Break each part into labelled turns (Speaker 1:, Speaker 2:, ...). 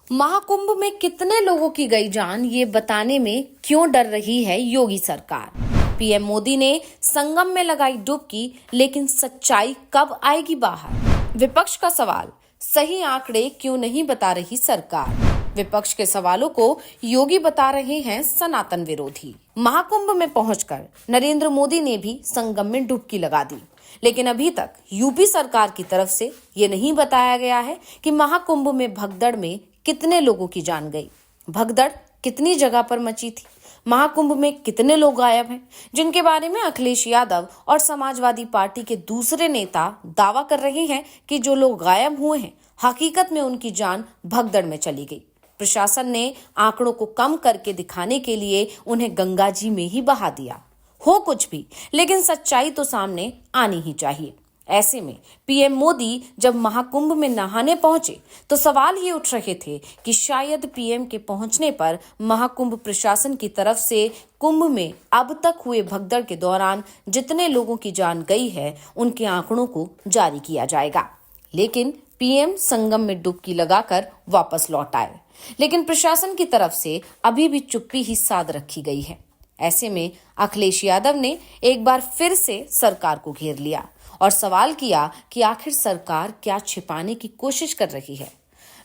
Speaker 1: महाकुंभ में कितने लोगों की गई जान, ये बताने में क्यों डर रही है योगी सरकार। पीएम मोदी ने संगम में लगाई डुबकी, लेकिन सच्चाई कब आएगी बाहर। विपक्ष का सवाल, सही आंकड़े क्यों नहीं बता रही सरकार। विपक्ष के सवालों को योगी बता रहे हैं सनातन विरोधी। महाकुंभ में पहुंचकर नरेंद्र मोदी ने भी संगम में डुबकी लगा दी, लेकिन अभी तक यूपी सरकार की तरफ से ये नहीं बताया गया है कि महाकुंभ में भगदड़ में कितने लोगों की जान गई, भगदड़ कितनी जगह पर मची थी, महाकुंभ में कितने लोग गायब हैं, जिनके बारे में अखिलेश यादव और समाजवादी पार्टी के दूसरे नेता दावा कर रहे हैं कि जो लोग गायब हुए हैं हकीकत में उनकी जान भगदड़ में चली गई। प्रशासन ने आंकड़ों को कम करके दिखाने के लिए उन्हें गंगा जी में ही बहा दिया। हो कुछ भी, लेकिन सच्चाई तो सामने आनी ही चाहिए। ऐसे में पीएम मोदी जब महाकुंभ में नहाने पहुंचे तो सवाल ये उठ रहे थे कि शायद पीएम के पहुंचने पर महाकुंभ प्रशासन की तरफ से कुंभ में अब तक हुए भगदड़ के दौरान जितने लोगों की जान गई है उनके आंकड़ों को जारी किया जाएगा। लेकिन पीएम संगम में डुबकी लगाकर वापस लौट आए, लेकिन प्रशासन की तरफ से अभी भी चुप्पी ही साध रखी गई है। ऐसे में अखिलेश यादव ने एक बार फिर से सरकार को घेर लिया और सवाल किया कि आखिर सरकार क्या छिपाने की कोशिश कर रही है।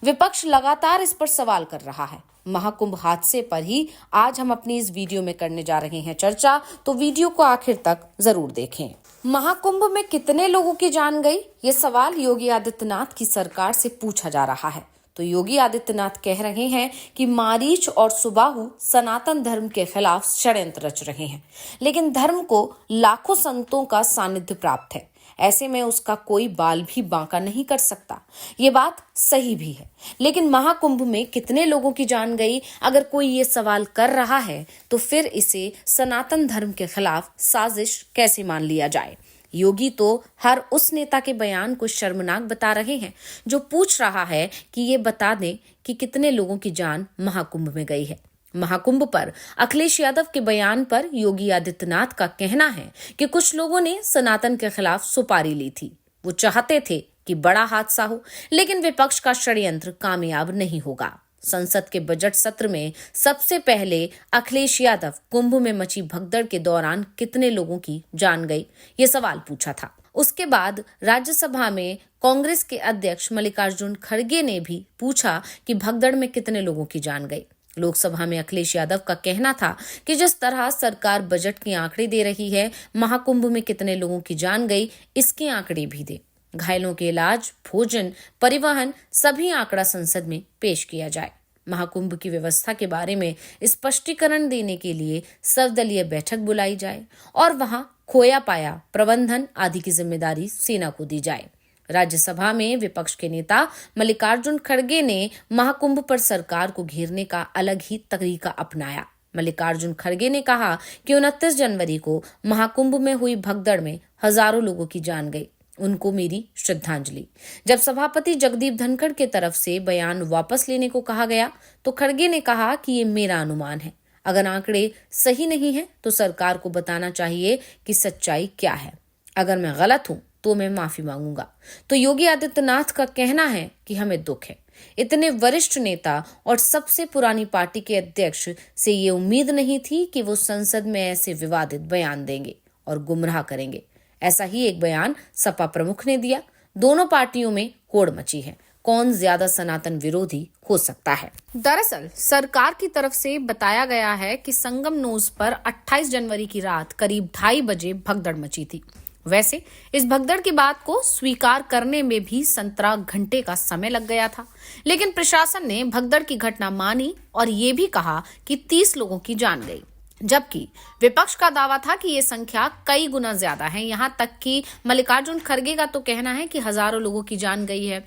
Speaker 1: विपक्ष लगातार इस पर सवाल कर रहा है। महाकुंभ हादसे पर ही आज हम अपनी इस वीडियो में करने जा रहे हैं चर्चा, तो वीडियो को आखिर तक जरूर देखें। महाकुंभ में कितने लोगों की जान गई, ये सवाल योगी आदित्यनाथ की सरकार से पूछा जा रहा है। तो योगी आदित्यनाथ कह रहे हैं कि मारीच और सुबाहु सनातन धर्म के खिलाफ षड्यंत्र रच रहे हैं, लेकिन धर्म को लाखों संतों का सानिध्य प्राप्त है। ऐसे में उसका कोई बाल भी बांका नहीं कर सकता। ये बात सही भी है, लेकिन महाकुंभ में कितने लोगों की जान गई, अगर कोई ये सवाल कर रहा है तो फिर इसे सनातन धर्म के खिलाफ साजिश कैसे मान लिया जाए। योगी तो हर उस नेता के बयान को शर्मनाक बता रहे हैं जो पूछ रहा है कि ये बता दें कि कितने लोगों की जान महाकुंभ में गई है। महाकुंभ पर अखिलेश यादव के बयान पर योगी आदित्यनाथ का कहना है कि कुछ लोगों ने सनातन के खिलाफ सुपारी ली थी। वो चाहते थे कि बड़ा हादसा हो, लेकिन विपक्ष का षड्यंत्र कामयाब नहीं होगा। संसद के बजट सत्र में सबसे पहले अखिलेश यादव कुंभ में मची भगदड़ के दौरान कितने लोगों की जान गई, ये सवाल पूछा था। उसके बाद राज्यसभा में कांग्रेस के अध्यक्ष मल्लिकार्जुन खड़गे ने भी पूछा कि भगदड़ में कितने लोगों की जान गई। लोकसभा में अखिलेश यादव का कहना था कि जिस तरह सरकार बजट के आंकड़े दे रही है, महाकुंभ में कितने लोगों की जान गई इसके आंकड़े भी दे। घायलों के इलाज, भोजन, परिवहन सभी आंकड़ा संसद में पेश किया जाए। महाकुंभ की व्यवस्था के बारे में स्पष्टीकरण देने के लिए सर्वदलीय बैठक बुलाई जाए और वहां खोया पाया प्रबंधन आदि की जिम्मेदारी सेना को दी जाए। राज्यसभा में विपक्ष के नेता मल्लिकार्जुन खड़गे ने महाकुंभ पर सरकार को घेरने का अलग ही तरीका अपनाया। मल्लिकार्जुन खड़गे ने कहा कि 29 जनवरी को महाकुंभ में हुई भगदड़ में हजारों लोगों की जान गई, उनको मेरी श्रद्धांजलि। जब सभापति जगदीप धनखड़ के तरफ से बयान वापस लेने को कहा गया तो खड़गे ने कहा कि ये मेरा अनुमान है, अगर आंकड़े सही नहीं है तो सरकार को बताना चाहिए कि सच्चाई क्या है। अगर मैं गलत हूं तो मैं माफी मांगूंगा। तो योगी आदित्यनाथ का कहना है कि हमें दुख है। इतने वरिष्ठ नेता और सबसे पुरानी पार्टी के अध्यक्ष से ये उम्मीद नहीं थी कि वो संसद में ऐसे विवादित बयान देंगे और गुमराह करेंगे। ऐसा ही एक बयान सपा प्रमुख ने दिया। दोनों पार्टियों में होड़ मची है, कौन ज्यादा सनातन विरोधी हो सकता है। दरअसल सरकार की तरफ से बताया गया है कि संगम नोज पर 28 जनवरी की रात करीब 2:30 बजे भगदड़ मची थी। वैसे इस भगदड़ की बात को स्वीकार करने में भी 17 घंटे का समय लग गया था, लेकिन प्रशासन ने भगदड़ की घटना मानी और ये भी कहा कि 30 लोगों की जान गई, जबकि विपक्ष का दावा था कि ये संख्या कई गुना ज्यादा है। यहां तक कि मल्लिकार्जुन खड़गे का तो कहना है कि हजारों लोगों की जान गई है।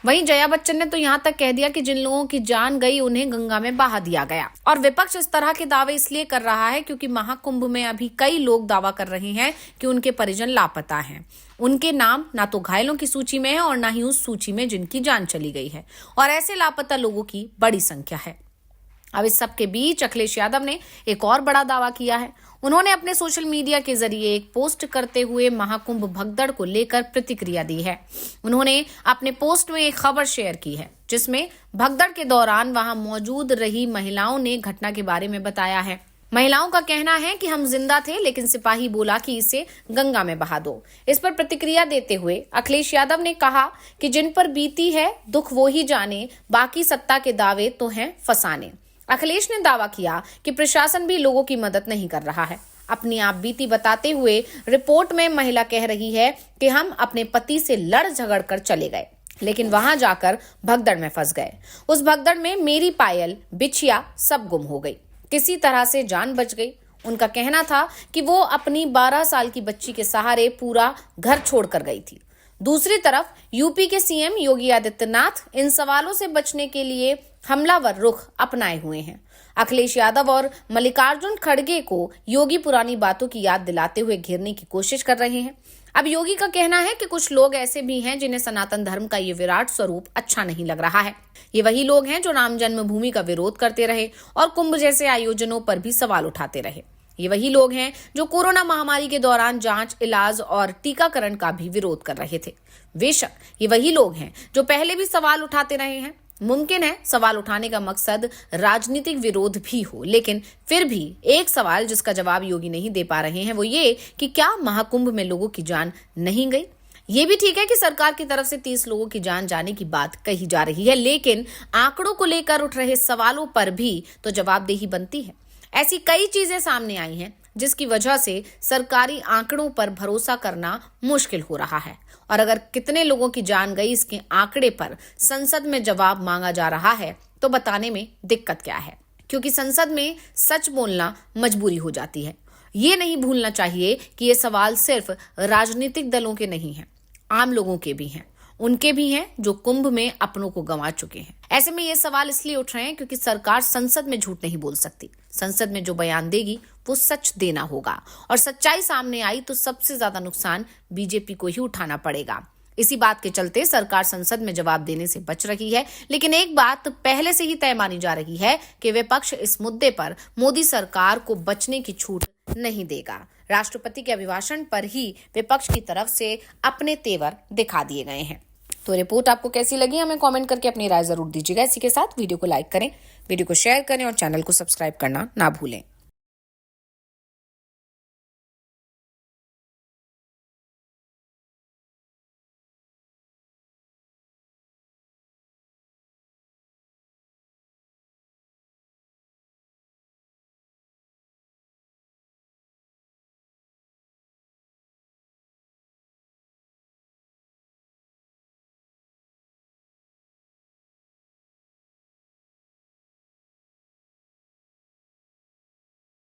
Speaker 1: वहीं जया बच्चन ने तो यहां तक कह दिया कि जिन लोगों की जान गई उन्हें गंगा में बहा दिया गया। और विपक्ष इस तरह के दावे इसलिए कर रहा है क्योंकि महाकुंभ में अभी कई लोग दावा कर रहे हैं कि उनके परिजन लापता हैं। उनके नाम ना तो घायलों की सूची में है और ना ही उस सूची में जिनकी जान चली गई है, और ऐसे लापता लोगों की बड़ी संख्या है। अब इस सब के बीच अखिलेश यादव ने एक और बड़ा दावा किया है। उन्होंने अपने सोशल मीडिया के जरिए एक पोस्ट करते हुए महाकुंभ भगदड़ को लेकर प्रतिक्रिया दी है। उन्होंने अपने पोस्ट में एक खबर शेयर की है जिसमें भगदड़ के दौरान वहां मौजूद रही महिलाओं ने घटना के बारे में बताया है। महिलाओं का कहना है कि हम जिंदा थे, लेकिन सिपाही बोला कि इसे गंगा में बहा दो। इस पर प्रतिक्रिया देते हुए अखिलेश यादव ने कहा कि जिन पर बीती है दुख वो ही जाने, बाकी सत्ता के दावे तो हैं फसाने। अखिलेश ने दावा किया कि प्रशासन भी लोगों की मदद नहीं कर रहा है। अपनी आप बीती बताते हुए रिपोर्ट में महिला कह रही है कि हम अपने पति से लड़ झगड़ कर चले गए, लेकिन वहां जाकर भगदड़ में फंस गए। उस भगदड़ में मेरी पायल, बिछिया सब गुम हो गई। किसी तरह से जान बच गई। उनका कहना था कि वो अपनी 12 साल की बच्ची के सहारे पूरा घर छोड़कर गई थी। दूसरी तरफ यूपी के सीएम योगी आदित्यनाथ इन सवालों से बचने के लिए हमलावर रुख अपनाए हुए हैं। अखिलेश यादव और मल्लिकार्जुन खड़गे को योगी पुरानी बातों की याद दिलाते हुए घेरने की कोशिश कर रहे हैं। अब योगी का कहना है कि कुछ लोग ऐसे भी हैं जिन्हें सनातन धर्म का ये विराट स्वरूप अच्छा नहीं लग रहा है। ये वही लोग हैं जो राम जन्मभूमि का विरोध करते रहे और कुंभ जैसे आयोजनों पर भी सवाल उठाते रहे। ये वही लोग हैं जो कोरोना महामारी के दौरान जांच, इलाज और टीकाकरण का भी विरोध कर रहे थे। बेशक ये वही लोग हैं जो पहले भी सवाल उठाते रहे हैं। मुमकिन है सवाल उठाने का मकसद राजनीतिक विरोध भी हो, लेकिन फिर भी एक सवाल जिसका जवाब योगी नहीं दे पा रहे हैं वो ये कि क्या महाकुंभ में लोगों की जान नहीं गई। ये भी ठीक है कि सरकार की तरफ से 30 लोगों की जान जाने की बात कही जा रही है, लेकिन आंकड़ों को लेकर उठ रहे सवालों पर भी तो जवाबदेही बनती है। ऐसी कई चीजें सामने आई हैं जिसकी वजह से सरकारी आंकड़ों पर भरोसा करना मुश्किल हो रहा है। और अगर कितने लोगों की जान गई इसके आंकड़े पर संसद में जवाब मांगा जा रहा है तो बताने में दिक्कत क्या है, क्योंकि संसद में सच बोलना मजबूरी हो जाती है। ये नहीं भूलना चाहिए कि ये सवाल सिर्फ राजनीतिक दलों के नहीं हैं, आम लोगों के भी हैं, उनके भी हैं जो कुंभ में अपनों को गंवा चुके हैं। ऐसे में ये सवाल इसलिए उठ रहे हैं क्योंकि सरकार संसद में झूठ नहीं बोल सकती। संसद में जो बयान देगी वो सच देना होगा, और सच्चाई सामने आई तो सबसे ज्यादा नुकसान बीजेपी को ही उठाना पड़ेगा। इसी बात के चलते सरकार संसद में जवाब देने से बच रही है, लेकिन एक बात पहले से ही तय मानी जा रही है कि विपक्ष इस मुद्दे पर मोदी सरकार को बचने की छूट नहीं देगा। राष्ट्रपति के अभिभाषण पर ही विपक्ष की तरफ से अपने तेवर दिखा दिए गए हैं। तो रिपोर्ट आपको कैसी लगी हमें कमेंट करके अपनी राय जरूर दीजिएगा। इसी के साथ वीडियो को लाइक करें, वीडियो को शेयर करें और चैनल को सब्सक्राइब करना ना भूलें।